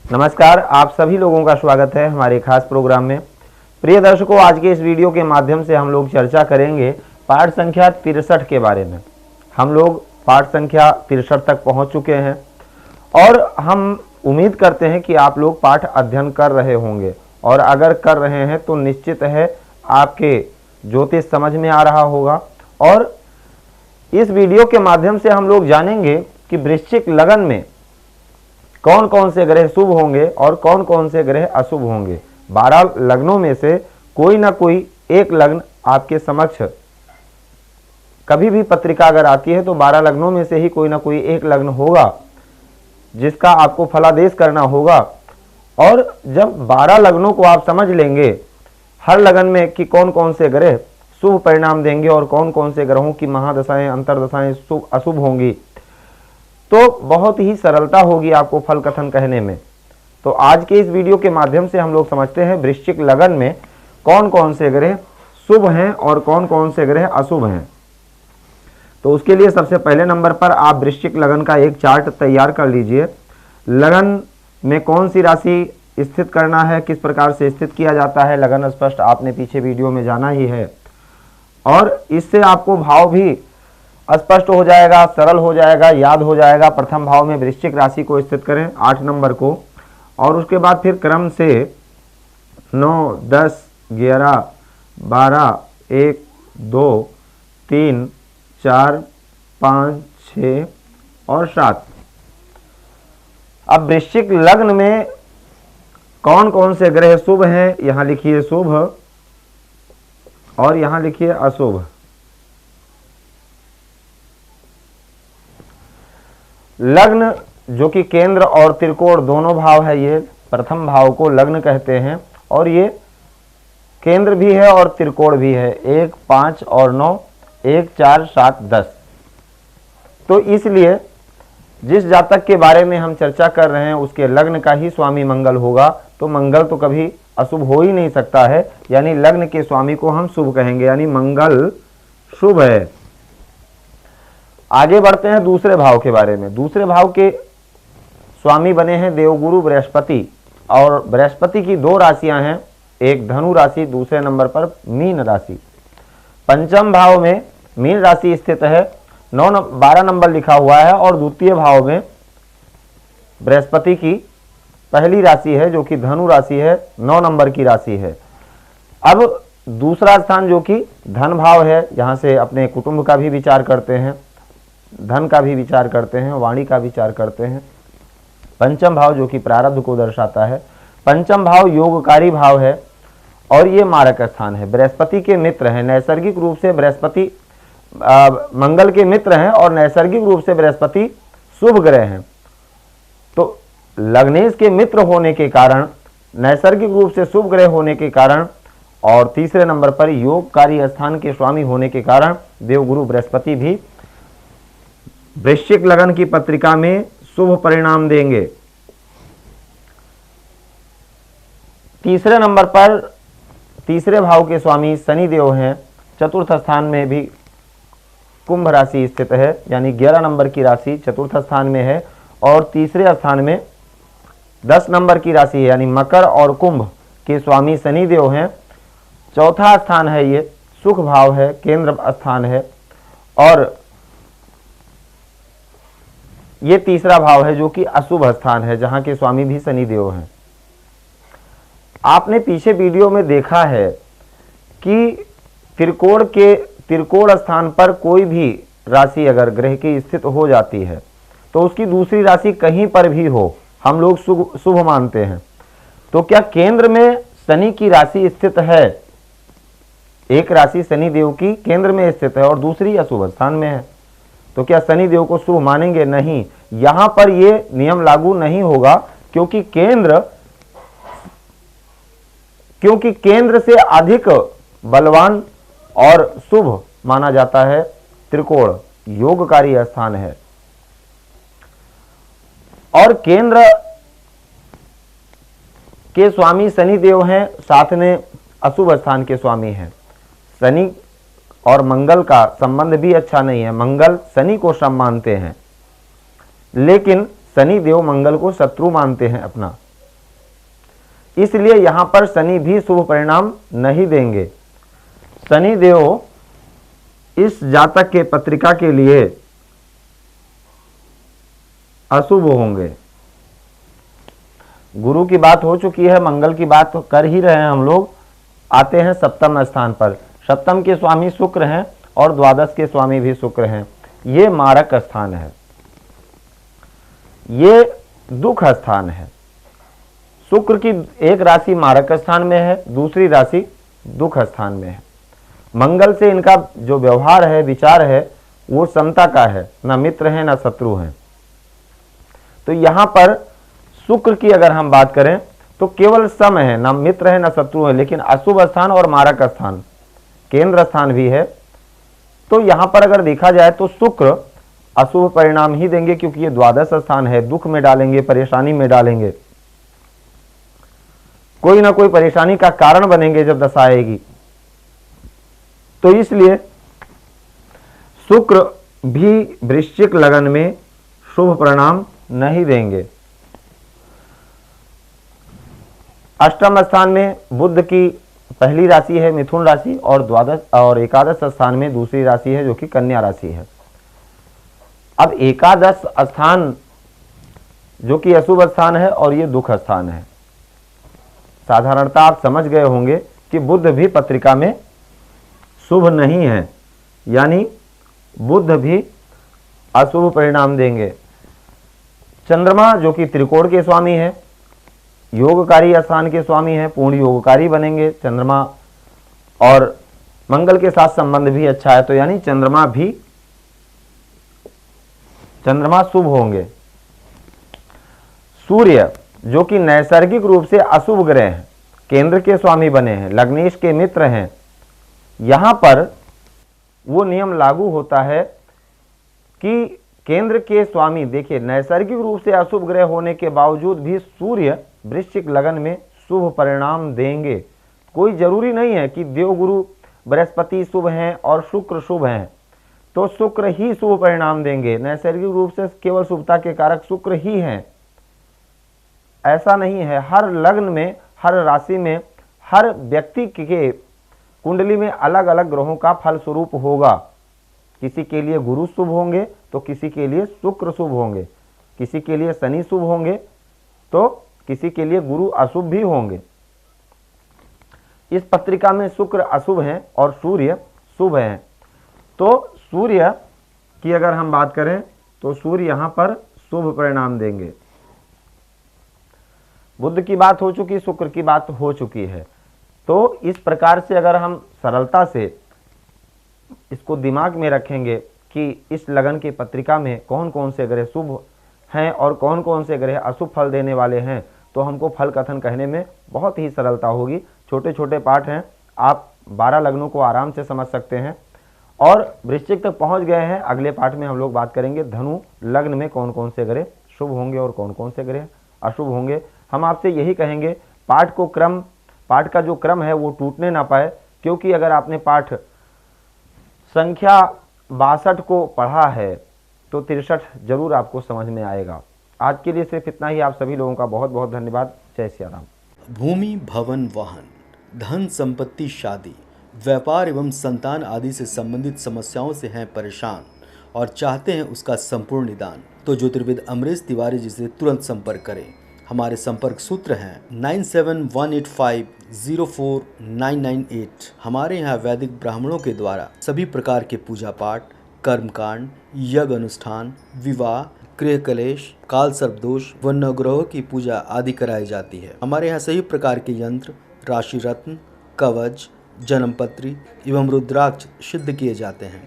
नमस्कार, आप सभी लोगों का स्वागत है हमारे खास प्रोग्राम में। प्रिय दर्शकों, आज के इस वीडियो के माध्यम से हम लोग चर्चा करेंगे पाठ संख्या 63 के बारे में। हम लोग पाठ संख्या 63 तक पहुंच चुके हैं और हम उम्मीद करते हैं कि आप लोग पाठ अध्ययन कर रहे होंगे, और अगर कर रहे हैं तो निश्चित है आपके ज्योतिष समझ में आ रहा होगा। और इस वीडियो के माध्यम से हम लोग जानेंगे कि वृश्चिक लगन में कौन कौन से ग्रह शुभ होंगे और कौन कौन से ग्रह अशुभ होंगे। 12 लग्नों में से कोई ना कोई एक लग्न आपके समक्ष, कभी भी पत्रिका अगर आती है तो 12 लग्नों में से ही कोई ना कोई एक लग्न होगा जिसका आपको फलादेश करना होगा। और जब 12 लग्नों को आप समझ लेंगे हर लगन में कि कौन कौन से ग्रह शुभ परिणाम देंगे और कौन कौन से ग्रहों की महादशाएं अंतरदशाएं शुभ अशुभ होंगी, तो बहुत ही सरलता होगी आपको फल कथन कहने में। तो आज के इस वीडियो के माध्यम से हम लोग समझते हैं वृश्चिक लगन में कौन कौन से ग्रह शुभ हैं और कौन कौन से ग्रह अशुभ हैं। तो उसके लिए सबसे पहले नंबर पर आप वृश्चिक लगन का एक चार्ट तैयार कर लीजिए। लगन में कौन सी राशि स्थित करना है, किस प्रकार से स्थित किया जाता है, लगन स्पष्ट आपने पीछे वीडियो में जाना ही है, और इससे आपको भाव भी स्पष्ट हो जाएगा, सरल हो जाएगा, याद हो जाएगा। प्रथम भाव में वृश्चिक राशि को स्थित करें 8 नंबर को, और उसके बाद फिर क्रम से 9, 10, 11, 12, 1, 2, 3, 4, 5, 6 और 7। अब वृश्चिक लग्न में कौन कौन से ग्रह शुभ हैं, यहां लिखिए शुभ और यहां लिखिए अशुभ। लग्न जो कि केंद्र और त्रिकोण दोनों भाव है, ये प्रथम भाव को लग्न कहते हैं, और ये केंद्र भी है और त्रिकोण भी है। 1, 5 और 9, 1, 4, 7, 10। तो इसलिए जिस जातक के बारे में हम चर्चा कर रहे हैं उसके लग्न का ही स्वामी मंगल होगा, तो मंगल तो कभी अशुभ हो ही नहीं सकता है, यानी लग्न के स्वामी को हम शुभ कहेंगे, यानी मंगल शुभ है। आगे बढ़ते हैं दूसरे भाव के बारे में। दूसरे भाव के स्वामी बने हैं देवगुरु बृहस्पति, और बृहस्पति की 2 राशियां हैं, एक धनु राशि, दूसरे नंबर पर मीन राशि। पंचम भाव में मीन राशि स्थित है, 12 नंबर लिखा हुआ है, और द्वितीय भाव में बृहस्पति की पहली राशि है जो कि धनु राशि है, 9 नंबर की राशि है। अब दूसरा स्थान जो कि धन भाव है, यहाँ से अपने कुटुंब का भी विचार करते हैं, धन का भी विचार करते हैं, वाणी का विचार करते हैं। पंचम भाव जो कि प्रारब्ध को दर्शाता है। पंचम भाव योगकारी भाव है और ये मारक स्थान है, बृहस्पति के मित्र हैं। नैसर्गिक रूप से बृहस्पति मंगल के मित्र हैं और नैसर्गिक रूप से बृहस्पति शुभ ग्रह हैं। तो लग्नेश के मित्र होने के कारण, नैसर्गिक रूप से शुभ ग्रह होने के कारण, और तीसरे नंबर पर योगकारी स्थान के स्वामी होने के कारण देवगुरु बृहस्पति भी वृश्चिक लगन की पत्रिका में शुभ परिणाम देंगे। तीसरे नंबर पर तीसरे भाव के स्वामी शनिदेव हैं। चतुर्थ स्थान में भी कुंभ राशि स्थित है, यानी 11 नंबर की राशि चतुर्थ स्थान में है, और तीसरे स्थान में 10 नंबर की राशि है, यानी मकर और कुंभ के स्वामी शनिदेव हैं। चौथा स्थान है, ये सुख भाव है, केंद्र स्थान है, और ये तीसरा भाव है जो कि अशुभ स्थान है, जहां के स्वामी भी शनिदेव हैं। आपने पीछे वीडियो में देखा है कि त्रिकोण स्थान पर कोई भी राशि अगर ग्रह की स्थित हो जाती है तो उसकी दूसरी राशि कहीं पर भी हो, हम लोग शुभ मानते हैं। तो क्या केंद्र में शनि की राशि स्थित है? एक राशि शनिदेव की केंद्र में स्थित है और दूसरी अशुभ स्थान में है, तो क्या शनिदेव को शुभ मानेंगे? नहीं, यहां पर यह नियम लागू नहीं होगा, क्योंकि केंद्र से अधिक बलवान और शुभ माना जाता है त्रिकोण, योगकारी स्थान है, और केंद्र के स्वामी शनिदेव हैं, साथ में अशुभ स्थान के स्वामी हैं। शनि और मंगल का संबंध भी अच्छा नहीं है, मंगल शनि को श्रम मानते हैं, लेकिन शनि देव मंगल को शत्रु मानते हैं अपना। इसलिए यहां पर शनि भी शुभ परिणाम नहीं देंगे। शनि देव इस जातक के पत्रिका के लिए अशुभ होंगे। गुरु की बात हो चुकी है, मंगल की बात तो कर ही रहे हैं हम लोग। आते हैं सप्तम स्थान पर। सप्तम के स्वामी शुक्र हैं और द्वादश के स्वामी भी शुक्र हैं। ये मारक स्थान है, ये दुख स्थान है। शुक्र की एक राशि मारक स्थान में है, दूसरी राशि दुख स्थान में है। मंगल से इनका जो व्यवहार है, विचार है, वो समता का है, ना मित्र है ना शत्रु है। तो यहां पर शुक्र की अगर हम बात करें तो केवल सम है, ना मित्र है ना शत्रु है, लेकिन अशुभ स्थान और मारक स्थान, केंद्र स्थान भी है। तो यहां पर अगर देखा जाए तो शुक्र अशुभ परिणाम ही देंगे, क्योंकि ये द्वादश स्थान है, दुख में डालेंगे, परेशानी में डालेंगे, कोई ना कोई परेशानी का कारण बनेंगे जब दशा आएगी। तो इसलिए शुक्र भी वृश्चिक लगन में शुभ परिणाम नहीं देंगे। अष्टम स्थान में बुध की पहली राशि है मिथुन राशि, और द्वादश और एकादश स्थान में दूसरी राशि है जो कि कन्या राशि है। अब एकादश स्थान जो कि अशुभ स्थान है और ये दुख स्थान है। साधारणतः आप समझ गए होंगे कि बुध भी पत्रिका में शुभ नहीं है, यानी बुध भी अशुभ परिणाम देंगे। चंद्रमा जो कि त्रिकोण के स्वामी है, योगकारी स्थान के स्वामी है, पूर्ण योगकारी बनेंगे चंद्रमा, और मंगल के साथ संबंध भी अच्छा है, तो यानी चंद्रमा शुभ होंगे। सूर्य जो कि नैसर्गिक रूप से अशुभ ग्रह हैं, केंद्र के स्वामी बने हैं, लग्नेश के मित्र हैं, यहां पर वो नियम लागू होता है कि केंद्र के स्वामी, देखिए नैसर्गिक रूप से अशुभ ग्रह होने के बावजूद भी सूर्य वृश्चिक लगन में शुभ परिणाम देंगे। कोई जरूरी नहीं है कि देवगुरु बृहस्पति शुभ हैं और शुक्र शुभ हैं तो शुक्र ही शुभ परिणाम देंगे। नैसर्गिक रूप से केवल शुभता के कारक शुक्र ही हैं, ऐसा नहीं है। हर लग्न में, हर राशि में, हर व्यक्ति के कुंडली में अलग अलग ग्रहों का फल स्वरूप होगा। किसी के लिए गुरु शुभ होंगे तो किसी के लिए शुक्र शुभ होंगे, किसी के लिए शनि शुभ होंगे तो किसी के लिए गुरु अशुभ भी होंगे। इस पत्रिका में शुक्र अशुभ हैं और सूर्य शुभ हैं। तो सूर्य की अगर हम बात करें तो सूर्य यहां पर शुभ परिणाम देंगे। बुध की बात हो चुकी, शुक्र की बात हो चुकी है। तो इस प्रकार से अगर हम सरलता से इसको दिमाग में रखेंगे कि इस लगन की पत्रिका में कौन कौन से ग्रह शुभ हैं और कौन कौन से ग्रह अशुभ फल देने वाले हैं, तो हमको फल कथन कहने में बहुत ही सरलता होगी। छोटे छोटे पाठ हैं, आप 12 लग्नों को आराम से समझ सकते हैं। और वृश्चिक तक पहुंच गए हैं। अगले पाठ में हम लोग बात करेंगे धनु लग्न में कौन कौन से ग्रह शुभ होंगे और कौन कौन से ग्रह अशुभ होंगे। हम आपसे यही कहेंगे, पाठ का जो क्रम है वो टूटने ना पाए, क्योंकि अगर आपने पाठ संख्या 62 को पढ़ा है तो 63 जरूर आपको समझ में आएगा। आज के लिए सिर्फ इतना ही। आप सभी लोगों का बहुत बहुत धन्यवाद। जय सिया राम। भूमि, भवन, वाहन, धन संपत्ति, शादी, व्यापार एवं संतान आदि से संबंधित समस्याओं से हैं परेशान और चाहते हैं उसका संपूर्ण निदान, तो ज्योतिर्विद अमरीश तिवारी जी से तुरंत संपर्क करें। हमारे संपर्क सूत्र हैं 9718504998। हमारे यहाँ वैदिक ब्राह्मणों के द्वारा सभी प्रकार के पूजा पाठ, कर्मकांड, यज्ञ अनुष्ठान, विवाह, गृह कलेश, काल सर्प दोष व नवग्रहों की पूजा आदि कराई जाती है। हमारे यहाँ सभी प्रकार के यंत्र, राशि रत्न, कवच, जन्मपत्री एवं रुद्राक्ष सिद्ध किए जाते हैं।